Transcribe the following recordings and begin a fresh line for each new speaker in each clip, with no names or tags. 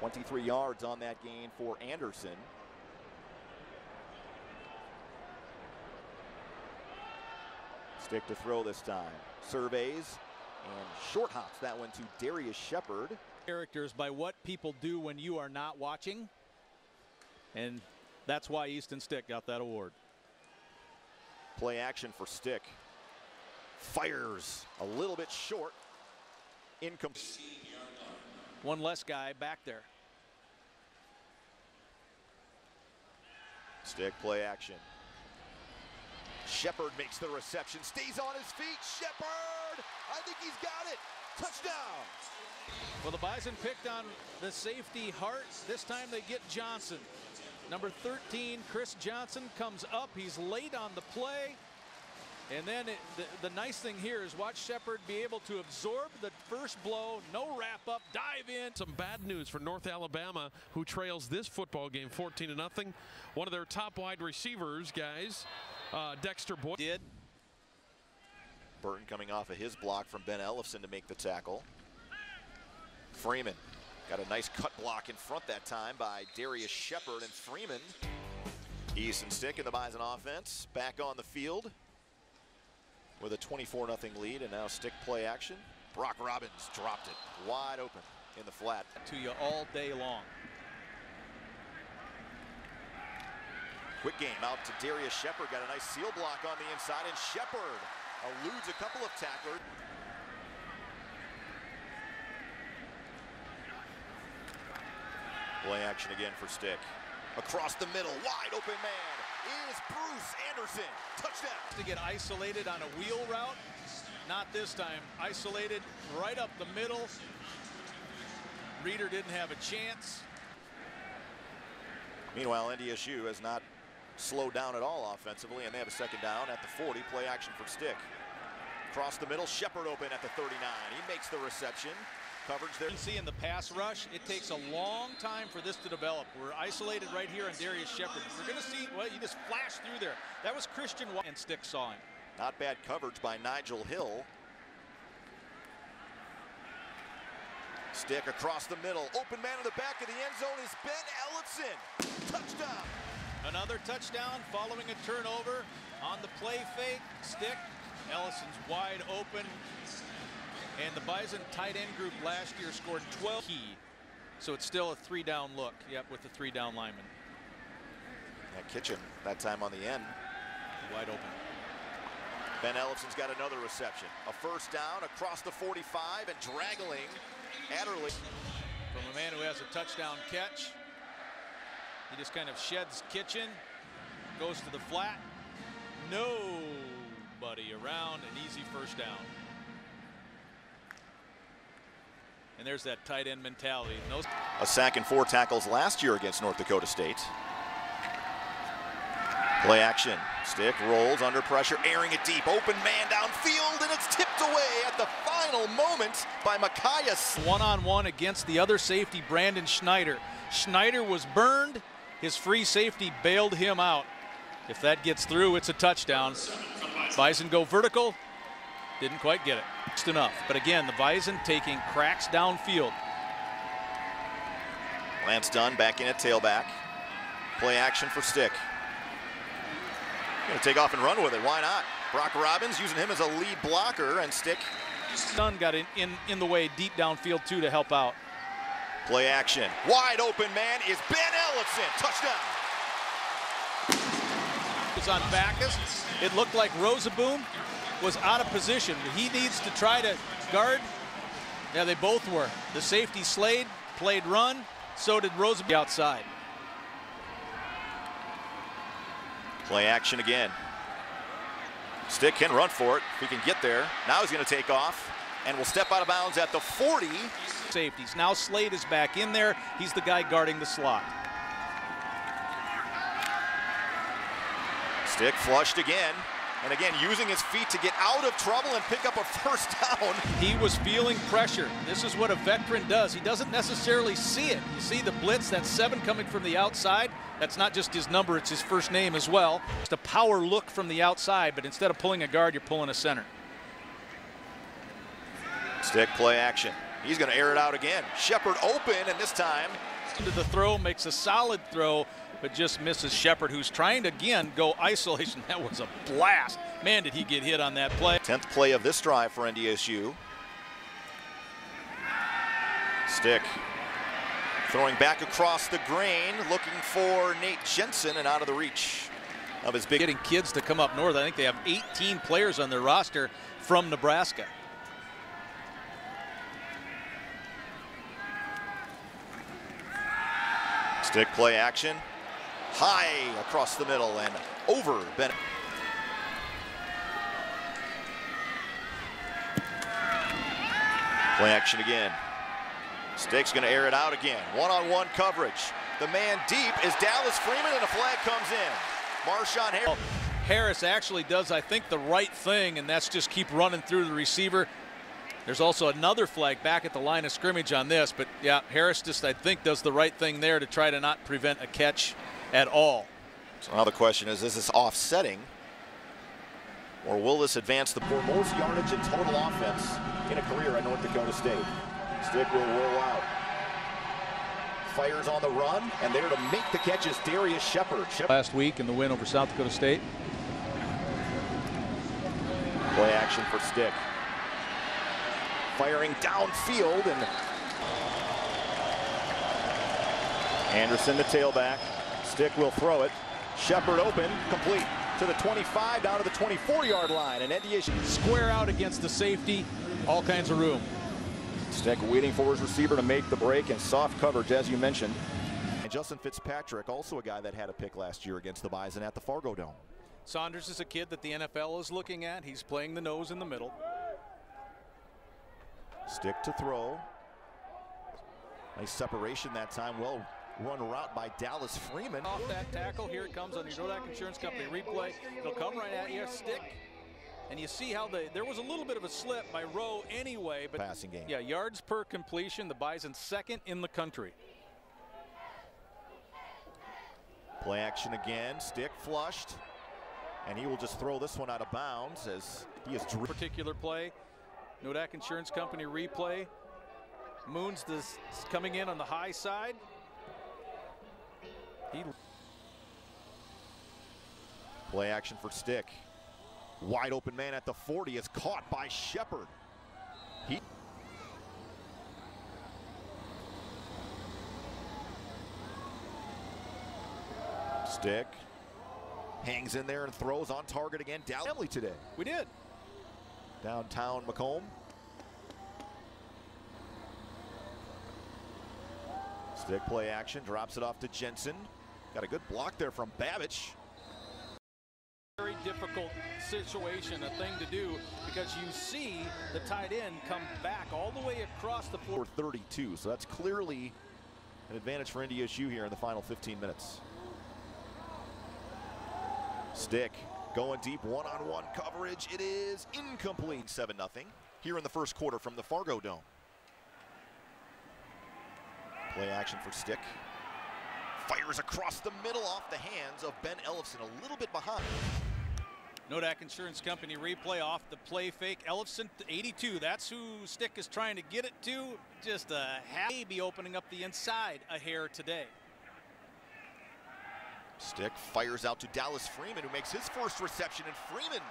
23 yards on that gain for Anderson. Stick to throw this time. Surveys and short hops that one to Darius Shepard.
Characters by what people do when you are not watching. And that's why Easton Stick got that award.
Play action for Stick. Fires a little bit short. Incomplete.
One less guy back there.
Stick play action. Shepard makes the reception, stays on his feet. Shepard, I think he's got it. Touchdown.
Well, the Bison picked on the safety Hart. This time they get Johnson. Number 13, Chris Johnson, comes up. He's late on the play. And then the nice thing here is watch Shepard be able to absorb the first blow, no wrap up, dive in.
Some bad news for North Alabama, who trails this football game 14-0. One of their top wide receivers, guys, Dexter Boyd.
Burton coming off of his block from Ben Ellefson to make the tackle. Freeman got a nice cut block in front that time by Darius Shepard, and Freeman. Easton Stick in the Bison offense back on the field with a 24-0 lead, and now Stick play action. Brock Robbins dropped it wide open in the flat.
To you all day long.
Quick game out to Darius Shepard. Got a nice seal block on the inside, and Shepard eludes a couple of tacklers. Play action again for Stick. Across the middle, wide open man is Bruce Anderson. Touchdown.
To get isolated on a wheel route, not this time. Isolated right up the middle. Reeder didn't have a chance.
Meanwhile, NDSU has not slowed down at all offensively, and they have a second down at the 40. Play action for Stick. Across the middle, Shepard open at the 39. He makes the reception. Coverage there.
You see in the pass rush, it takes a long time for this to develop. We're isolated right here on Darius Shepard. We're going to see, well, you just flash through there. That was Christian White, and Stick saw him.
Not bad coverage by Nigel Hill. Stick across the middle. Open man in the back of the end zone is Ben Ellefson. Touchdown.
Another touchdown following a turnover on the play fake. Stick. Ellison's wide open. And the Bison tight end group last year scored 12 key. So it's still a 3-down look. Yep, with the 3-down lineman.
Kitchen that time on the end.
Wide open.
Ben Ellefson's got another reception. A first down across the 45 and draggling Adderley.
From a man who has a touchdown catch. He just kind of sheds Kitchen. Goes to the flat. Nobody around. An easy first down. And there's that tight end mentality.
A sack and 4 tackles last year against North Dakota State. Play action. Stick rolls under pressure, airing it deep. Open man downfield, and it's tipped away at the final moment by Micaiah.
One-on-one against the other safety, Brandon Schneider. Schneider was burned. His free safety bailed him out. If that gets through, it's a touchdown. Bison go vertical. Didn't quite get it. Just enough. But again, the Bison taking cracks downfield.
Lance Dunn back in at tailback. Play action for Stick. Gonna take off and run with it. Why not? Brock Robbins using him as a lead blocker, and Stick.
Dunn got in the way deep downfield too to help out.
Play action. Wide open man is Ben Ellefson. Touchdown.
It's on Backus. It looked like Rosaboom was out of position. He needs to try to guard. Yeah, they both were. The safety Slade played run. So did Rosaboom outside.
Play action again. Stick can run for it if he can get there. Now he's going to take off and will step out of bounds at the 40.
Safeties. Now Slade is back in there. He's the guy guarding the slot.
Stick flushed again. And again, using his feet to get out of trouble and pick up a first down.
He was feeling pressure. This is what a veteran does. He doesn't necessarily see it. You see the blitz, that's 7 coming from the outside. That's not just his number, it's his first name as well. It's a power look from the outside, but instead of pulling a guard, you're pulling a center.
Stick play action. He's going to air it out again. Shepard open, and this time
into the throw, makes a solid throw, but just misses Shepard, who's trying to again go isolation. That was a blast. Man, did he get hit on that play.
10th play of this drive for NDSU. Stick throwing back across the grain, looking for Nate Jensen, and out of the reach of his big.
Getting kids to come up north. I think they have 18 players on their roster from Nebraska.
Stick play action. High across the middle and over Bennett. Play action again. Stick's going to air it out again. One-on-one coverage. The man deep is Dallas Freeman, and a flag comes in. Marshawn Harris.
Harris actually does, I think, the right thing, and that's just keep running through the receiver. There's also another flag back at the line of scrimmage on this, but yeah, Harris just, I think, does the right thing there to try to not prevent a catch at all.
So now the question is this offsetting, or will this advance the most yardage and total offense in a career at North Dakota State? Stick will roll out. Fires on the run, and there to make the catch is Darius Shepard.
Last week in the win over South Dakota State.
Play action for Stick. Firing downfield, and Anderson the tailback. Stick will throw it. Shepard open, complete to the 25, down to the 24-yard line, and NDSU
square out against the safety, all kinds of room.
Stick waiting for his receiver to make the break, and soft coverage, as you mentioned. And Justin Fitzpatrick, also a guy that had a pick last year against the Bison at the Fargo Dome.
Saunders is a kid that the NFL is looking at. He's playing the nose in the middle.
Stick to throw. Nice separation that time. Well run route by Dallas Freeman.
Off that tackle, here it comes on the North Dakota Insurance Company replay. It'll come right at you. Stick. And you see how there was a little bit of a slip by Rowe anyway, but
passing game.
Yeah, yards per completion, the Bison second in the country.
Play action again. Stick flushed, and he will just throw this one out of bounds as he is
particular play. North Dakota Insurance Company replay. Moons coming in on the high side.
Play action for Stick. Wide open man at the 40 is caught by Shepard. Stick hangs in there and throws on target again. Family today.
We did.
Downtown Macomb. Stick play action, drops it off to Jensen. Got a good block there from Babich.
Very difficult situation, a thing to do, because you see the tight end come back all the way across the floor.
32, so that's clearly an advantage for NDSU here in the final 15 minutes. Stick going deep, one-on-one coverage. It is incomplete. 7-0 here in the first quarter from the Fargo Dome. Play action for Stick. Fires across the middle off the hands of Ben Ellefson, a little bit behind.
North Dakota Insurance Company replay off the play fake. Ellefson 82. That's who Stick is trying to get it to. Just a maybe opening up the inside a hair today.
Stick fires out to Dallas Freeman, who makes his first reception, and Freeman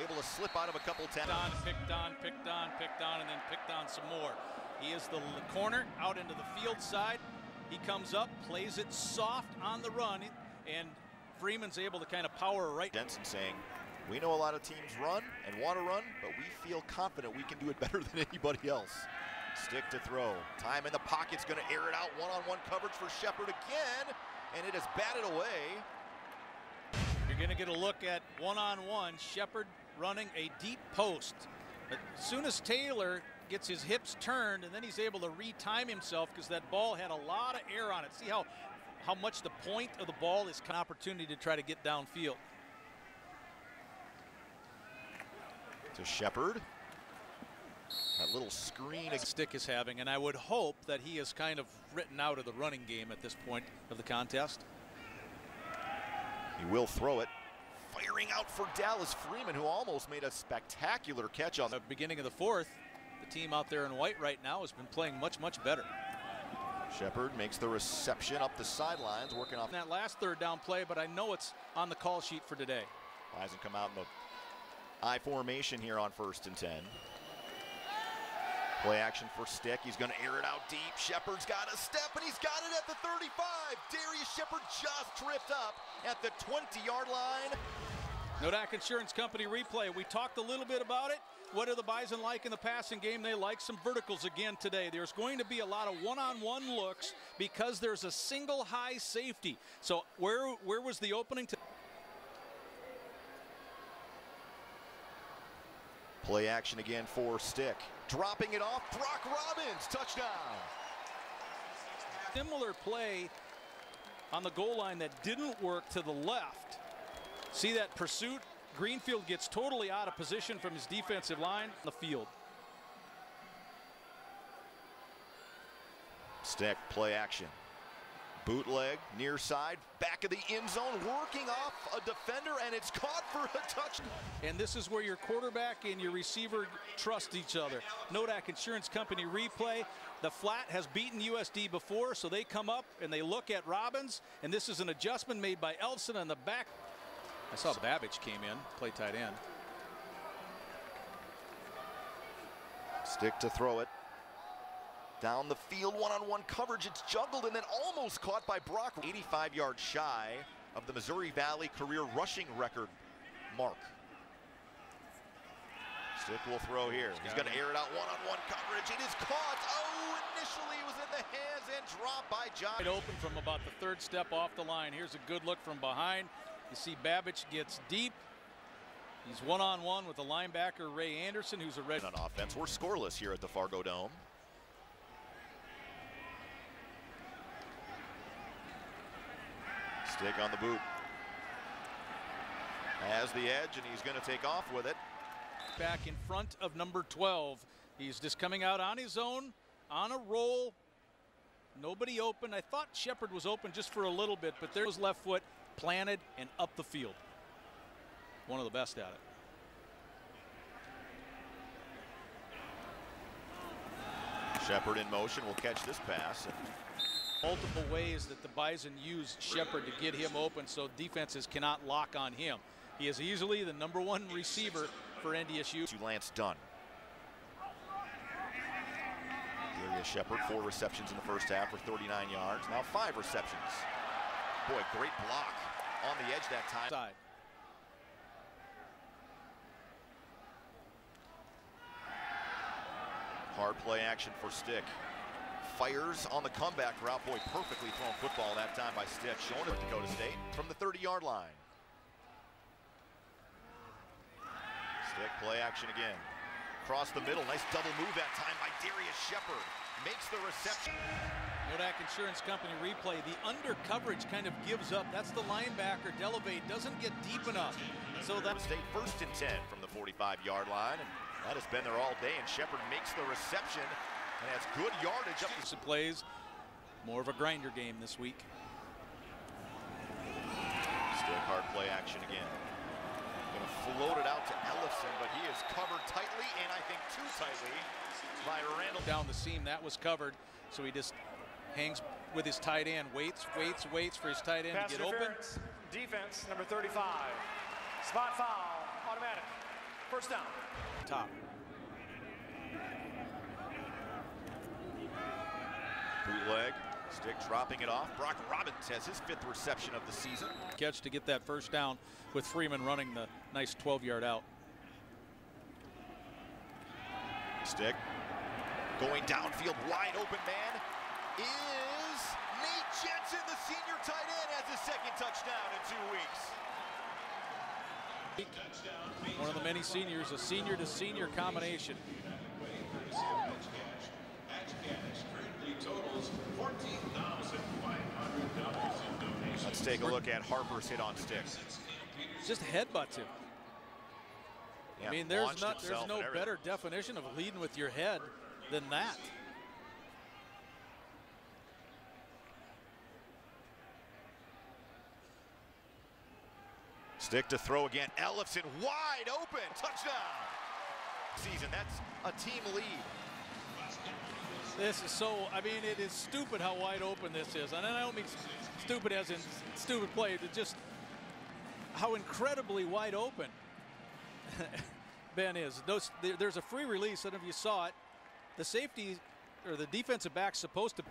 able to slip out of a couple tackles.
Picked on, and then picked on some more. He is the corner out into the field side. He comes up, plays it soft on the run, and Freeman's able to kind of power right.
Jensen saying, we know a lot of teams run and want to run, but we feel confident we can do it better than anybody else. Stick to throw. Time in the pocket's going to air it out. One-on-one coverage for Shepard again, and it is batted away.
You're going to get a look at one-on-one. Shepard running a deep post. But as soon as Taylor gets his hips turned, and then he's able to retime himself because that ball had a lot of air on it. See how much the point of the ball is an opportunity to try to get downfield.
To Shepard. That little screen
Stick is having, and I would hope that he is kind of written out of the running game at this point of the contest.
He will throw it. Firing out for Dallas Freeman, who almost made a spectacular catch on
the beginning of the fourth. The that team out there in white right now has been playing much, much better.
Shepard makes the reception up the sidelines, working off
that last third down play, but I know it's on the call sheet for today.
Bison come out in the I formation here on 1st and 10. Play action for Stick. He's going to air it out deep. Shepard's got a step, and he's got it at the 35. Darius Shepard just tripped up at the 20-yard line.
Nodak Insurance Company replay. We talked a little bit about it. What do the Bison like in the passing game? They like some verticals again today. There's going to be a lot of one-on-one looks because there's a single high safety. So where was the opening to?
Play action again for Stick. Dropping it off, Brock Robbins, touchdown.
Similar play on the goal line that didn't work to the left. See that pursuit? Greenfield gets totally out of position from his defensive line on the field.
Stick, play action. Bootleg, near side, back of the end zone, working off a defender, and it's caught for a touchdown.
And this is where your quarterback and your receiver trust each other. Nodak Insurance Company replay. The flat has beaten USD before, so they come up and they look at Robbins, and this is an adjustment made by Elfson on the back. I saw Babbage came in, play tight end.
Stick to throw it. Down the field, one-on-one coverage. It's juggled and then almost caught by Brock. 85 yards shy of the Missouri Valley career rushing record mark. Stick will throw here. He's going to air it out, one-on-one coverage. It is caught. Oh, initially it was in the hands and dropped by John.
Open from about the 3rd step off the line. Here's a good look from behind. You see Babbage gets deep. He's one-on-one with the linebacker Ray Anderson, who's a red.
On offense, we're scoreless here at the Fargo Dome. Stick on the boot. Has the edge, and he's going to take off with it.
Back in front of number 12. He's just coming out on his own, on a roll. Nobody open. I thought Shepard was open just for a little bit, but there was left foot planted and up the field. One of the best at it.
Shepard in motion will catch this pass.
Multiple ways that the Bison use Shepard to get him open so defenses cannot lock on him. He is easily the #1 receiver for NDSU.
To Lance Dunn. Darius Shepard, 4 receptions in the first half for 39 yards. Now 5 receptions. Boy, great block on the edge that time.
Side.
Hard play action for Stick. Fires on the comeback route. Boy, perfectly thrown football that time by Stick. Showing North Dakota State from the 30-yard line. Stick, play action again. Across the middle, nice double move that time by Darius Shepard. Makes the reception.
Nodak Insurance Company replay. The under coverage kind of gives up. That's the linebacker. Delevate doesn't get deep enough. So that
State 1st and 10 from the 45-yard line. And that has been there all day. And Shepard makes the reception and has good yardage up.
Some plays. More of a grinder game this week.
Stick, hard play action again. Going to float it out to Ellison, but he is covered tightly, and I think too tightly by Randall.
Down the seam, that was covered. So he just hangs with his tight end, waits for his tight end
Pass
to get open.
Defense, number 35. Spot foul, automatic. First down.
Top.
Bootleg, Stick dropping it off. Brock Robbins has his 5th reception of the season.
Catch to get that first down with Freeman running the nice 12-yard out.
Stick going downfield, wide open man is Nate Jensen, the senior tight end, has his 2nd touchdown in 2 weeks.
One of the many seniors, a senior-to-senior combination.
Let's take a look at Harper's hit on Stick.
Just headbutts him.
Yeah,
I mean, there's
himself
no better definition of leading with your head than that.
Stick to throw again. Ellison wide open. Touchdown. Season. That's a team lead.
This is so, I mean, it is stupid how wide open this is. And I don't mean stupid as in stupid play, it's just how incredibly wide open Ben is. There's a free release, and if you saw it, the safety or the defensive back's supposed to.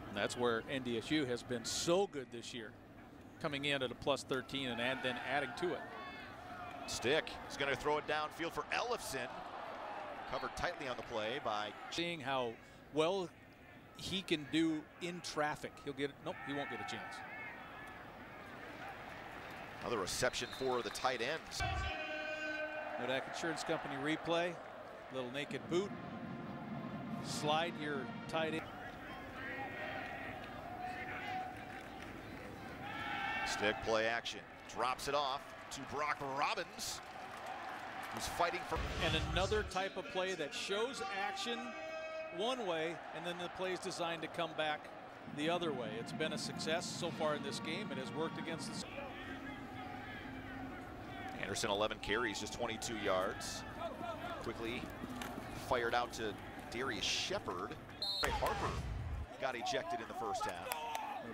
And that's where NDSU has been so good this year, coming in at a +13 and then adding to it.
Stick is going to throw it downfield for Ellefson. Covered tightly on the play by.
Seeing how well he can do in traffic. He'll get it. Nope, he won't get a chance.
Another reception for the tight ends.
North Insurance Company replay. Little naked boot. Slide your tight end.
Stick play action. Drops it off to Brock Robbins, who's fighting for.
And another type of play that shows action one way, and then the play is designed to come back the other way. It's been a success so far in this game. It has worked against the.
Anderson 11 carries, just 22 yards. Quickly fired out to Darius Shepard. Harper got ejected in the first half.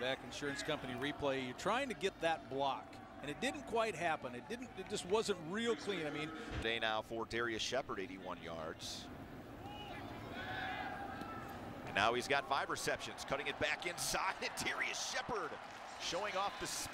North Insurance Company replay. You're trying to get that block, and it didn't quite happen. It just wasn't real clean. I mean,
today now for Darius Shepard, 81 yards. And now he's got 5 receptions, cutting it back inside. And Darius Shepard showing off the speed.